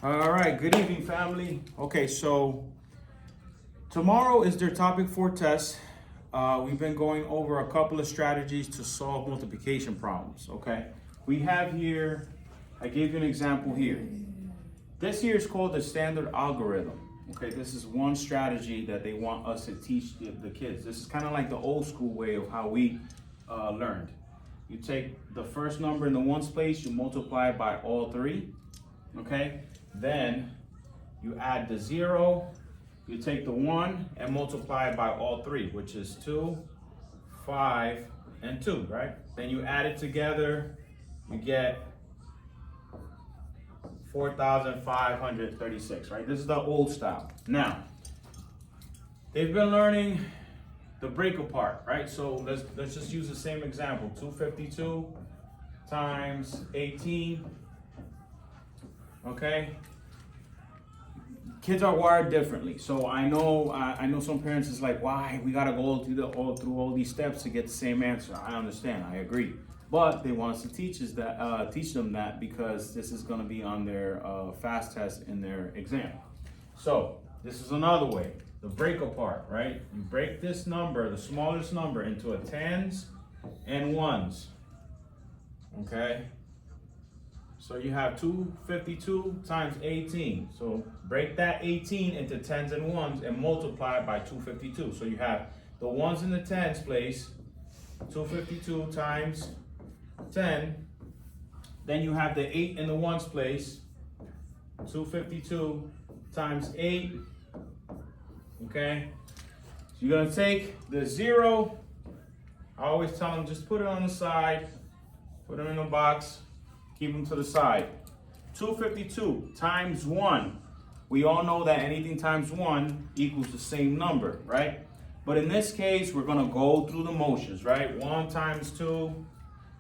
All right, good evening, family. Okay, so tomorrow is their topic 4 test. We've been going over a couple of strategies to solve multiplication problems, okay? We have here, I gave you an example here. This here is called the standard algorithm, okay? This is one strategy that they want us to teach the kids. This is kind of like the old school way of how we learned. You take the first number in the ones place, you multiply it by all three, okay? Then you add the 0, you take the 1 and multiply it by all three, which is 2, 5, and 2, right? Then you add it together, you get 4,536, right? This is the old style. Now, they've been learning the break apart, right? So let's just use the same example. 252 times 18. Okay, kids are wired differently, so I know some parents is like, why we gotta go through all these steps to get the same answer. I understand, I agree, but they want us to teach them that because this is gonna be on their fast test in their exam. So this is another way, the break apart, right? You break this number, the smallest number, into a tens and ones. Okay. So you have 252 times 18. So break that 18 into tens and ones and multiply it by 252. So you have the ones in the tens place, 252 times 10. Then you have the 8 in the ones place, 252 times 8. Okay? So you're gonna take the 0. I always tell them just put it on the side, put them in a box. Keep them to the side. 252 times 1. We all know that anything times 1 equals the same number, right? But in this case, we're going to go through the motions, right? 1 times 2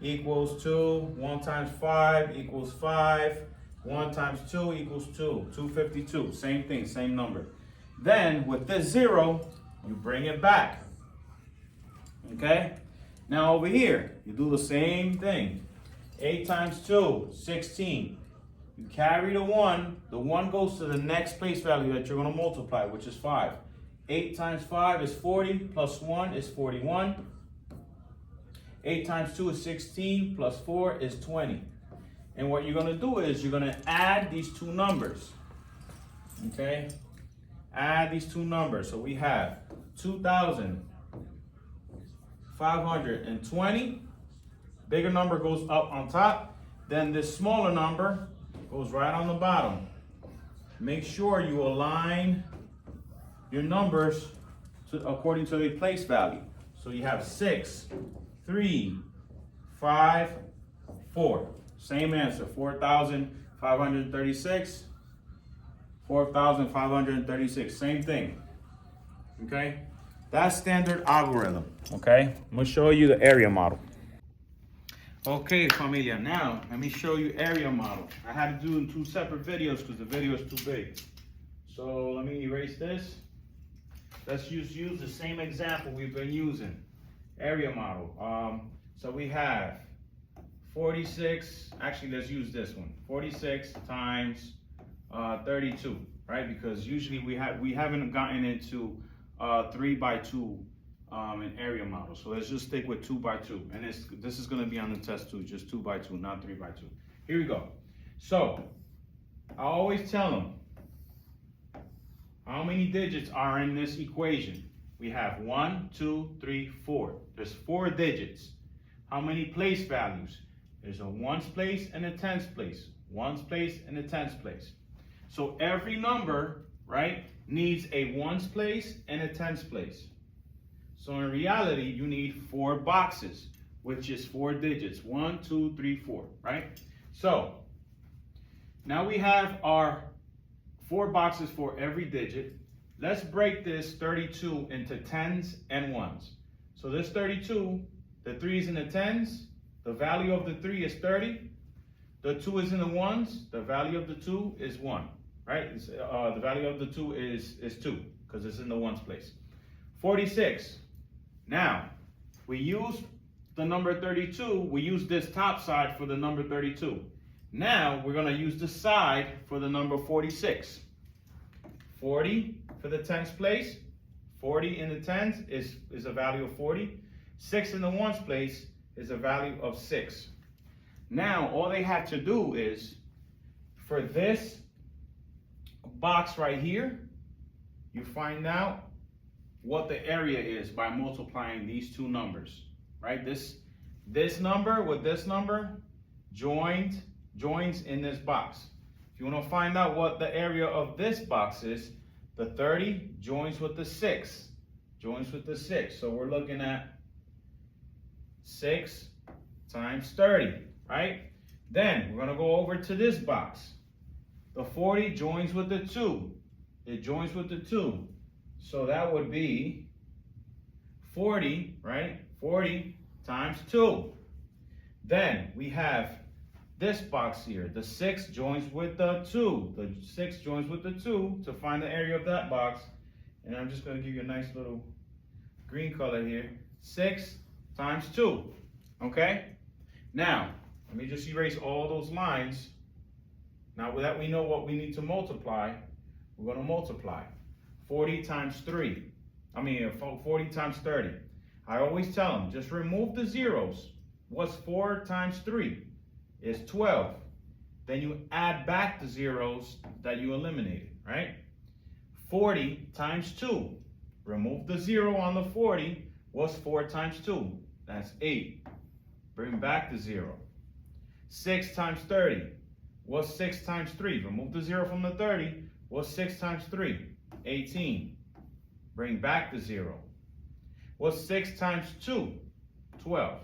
equals 2. 1 times 5 equals 5. 1 times 2 equals 2. 252. Same thing, same number. Then, with this 0, you bring it back. Okay? Now, over here, you do the same thing. 8 times 2, 16. You carry the 1 goes to the next place value that you're going to multiply, which is 5. 8 times 5 is 40, plus 1 is 41. 8 times 2 is 16, plus 4 is 20. And what you're going to do is you're going to add these two numbers. Okay? Add these two numbers. So we have 2,520. Bigger number goes up on top, then this smaller number goes right on the bottom. Make sure you align your numbers according to the place value. So you have 6, 3, 5, 4. Same answer, 4,536, 4,536, same thing, okay? That's standard algorithm, okay? I'm gonna show you the area model. Okay, familia, now let me show you area model. I had to do in 2 separate videos because the video is too big. So let me erase this. Let's use the same example we've been using. Area model. So we have 46, actually let's use this one. 46 times 32, right? Because usually we haven't gotten into 3 by 2 an area model. So let's just stick with 2 by 2. And this is going to be on the test too, just 2 by 2, not 3 by 2. Here we go. So I always tell them how many digits are in this equation. We have 1, 2, 3, 4. There's 4 digits. How many place values? There's a ones place and a tens place. Ones place and a tens place. So every number, right, needs a ones place and a tens place. So in reality, you need 4 boxes, which is 4 digits. 1, 2, 3, 4, right? So now we have our 4 boxes for every digit. Let's break this 32 into tens and ones. So this 32, the 3 is in the tens. The value of the 3 is 30. The 2 is in the ones. The value of the 2 is 1, right? The value of the 2 is 2 because it's in the ones place. 46. Now, we use the number 32, we use this top side for the number 32. Now we're gonna use the side for the number 46. 40 for the tens place. 40 in the tens is a value of 40. 6 in the ones place is a value of 6. Now all they have to do is, for this box right here, you find out what the area is by multiplying these two numbers, right? This number with this number joins in this box. If you want to find out what the area of this box is, the 30 joins with the 6. So we're looking at 6 times 30, right? Then we're going to go over to this box. The 40 joins with the 2. It joins with the 2. So that would be 40, right? 40 times 2. Then we have this box here. The 6 joins with the 2. The 6 joins with the 2 to find the area of that box. And I'm just going to give you a nice little green color here. 6 times 2. Okay? Now, let me just erase all those lines. Now that we know what we need to multiply, we're going to multiply. 40 times 3. 40 times 30. I always tell them, just remove the zeros. What's 4 times 3? Is 12. Then you add back the zeros that you eliminated, right? 40 times 2. Remove the 0 on the 40. What's 4 times 2? That's 8. Bring back the 0. 6 times 30. What's 6 times 3? Remove the 0 from the 30. What's 6 times 3? 18. Bring back the 0. What's 6 times 2? 12.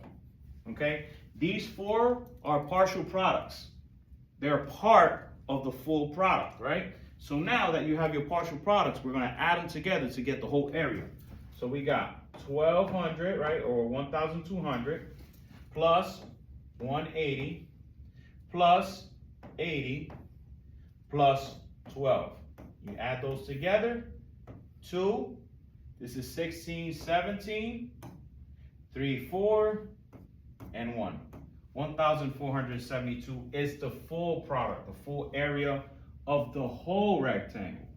Okay? These 4 are partial products. They're part of the full product, right? So now that you have your partial products, we're going to add them together to get the whole area. So we got 1,200, right, or 1,200 plus 180 plus 80 plus 12. You add those together. 2, this is 16, 17, 3, 4, and 1. 1,472 is the full product, the full area of the whole rectangle.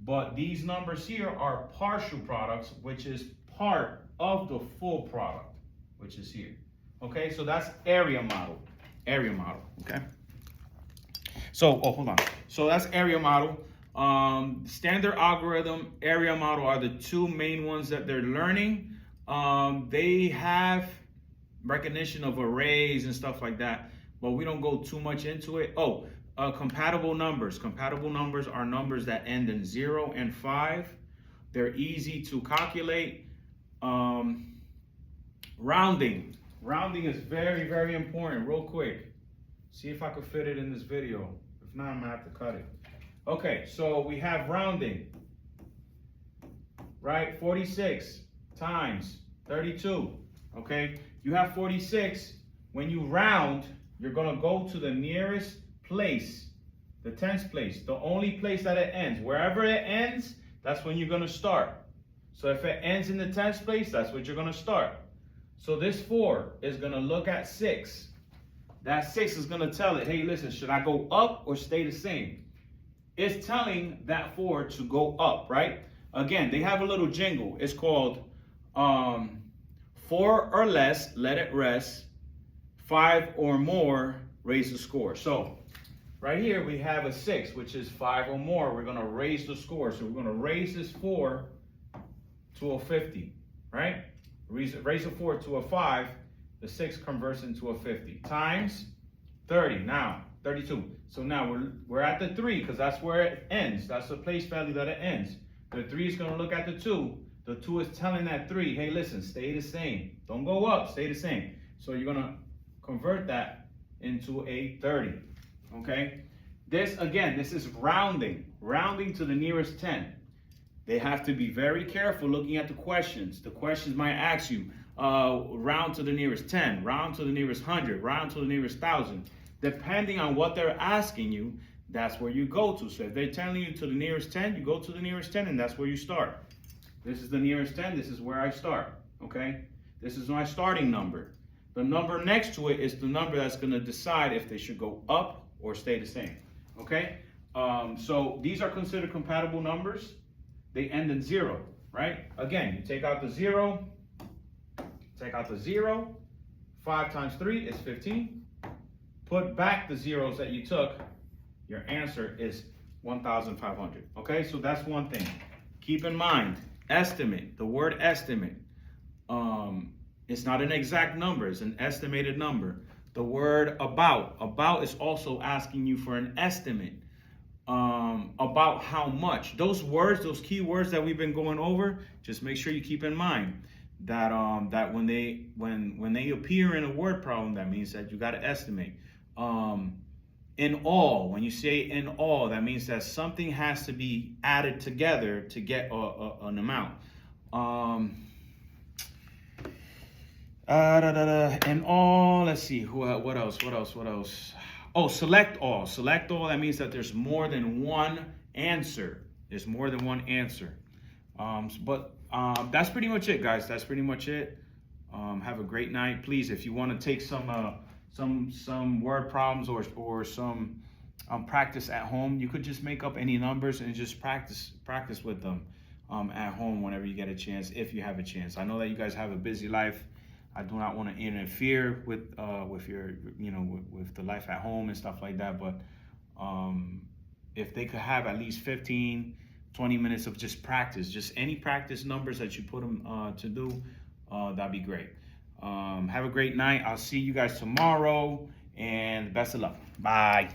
But these numbers here are partial products, which is part of the full product, which is here. Okay, so that's area model. Area model, okay? So, hold on. So that's area model. Standard algorithm, area model are the two main ones that they're learning. They have recognition of arrays and stuff like that, but we don't go too much into it. Compatible numbers. Compatible numbers are numbers that end in 0 and 5. They're easy to calculate. Rounding. Rounding is very, very important. Real quick. See if I could fit it in this video. If not, I'm gonna have to cut it. Okay, so we have rounding. Right? 46 times 32. Okay? You have 46. When you round, you're gonna go to the nearest place, the tens place, the only place that it ends. Wherever it ends, that's when you're gonna start. So if it ends in the tens place, that's what you're gonna start. So this 4 is gonna look at 6. That 6 is gonna tell it, hey, listen, should I go up or stay the same? It's telling that 4 to go up, right? Again, they have a little jingle. It's called 4 or less, let it rest. 5 or more, raise the score. So right here we have a 6, which is 5 or more. We're gonna raise the score. So we're gonna raise this 4 to a 50, right? Raise a 4 to a 5, the 6 converts into a 50. Times 30, now 32. So now we're at the 3 because that's where it ends. That's the place value that it ends. The 3 is gonna look at the 2. The 2 is telling that 3, hey, listen, stay the same. Don't go up, stay the same. So you're gonna convert that into a 30, okay? This, again, this is rounding to the nearest 10. They have to be very careful looking at the questions. The questions might ask you, round to the nearest 10, round to the nearest 100, round to the nearest 1,000. Depending on what they're asking you, that's where you go to. So if they're telling you to the nearest 10, you go to the nearest 10 and that's where you start. This is the nearest 10, this is where I start, okay? This is my starting number. The number next to it is the number that's going to decide if they should go up or stay the same. Okay? So these are considered compatible numbers. They end in 0, right? Again, you take out the 0, take out the 0. 5 times 3 is 15. Put back the zeros that you took. Your answer is 1,500. Okay, so that's one thing. Keep in mind, estimate, the word estimate. It's not an exact number, it's an estimated number. The word about is also asking you for an estimate. About how much. Those words, those key words that we've been going over, just make sure you keep in mind that that when they appear in a word problem, that means that you got to estimate. In all, when you say in all, that means that something has to be added together to get an amount. In all, let's see, what else? Oh, select all. Select all, that means that there's more than one answer. There's more than one answer. But that's pretty much it, guys. That's pretty much it. Have a great night. Please, if you want to take some word problems or some practice at home, you could just make up any numbers and just practice with them at home whenever you get a chance, if you have a chance. I know that you guys have a busy life. I do not want to interfere with your, with the life at home and stuff like that. But if they could have at least 15, 20 minutes of just practice, just any practice numbers that you put them to do, that'd be great. Have a great night. I'll see you guys tomorrow, and best of luck. Bye.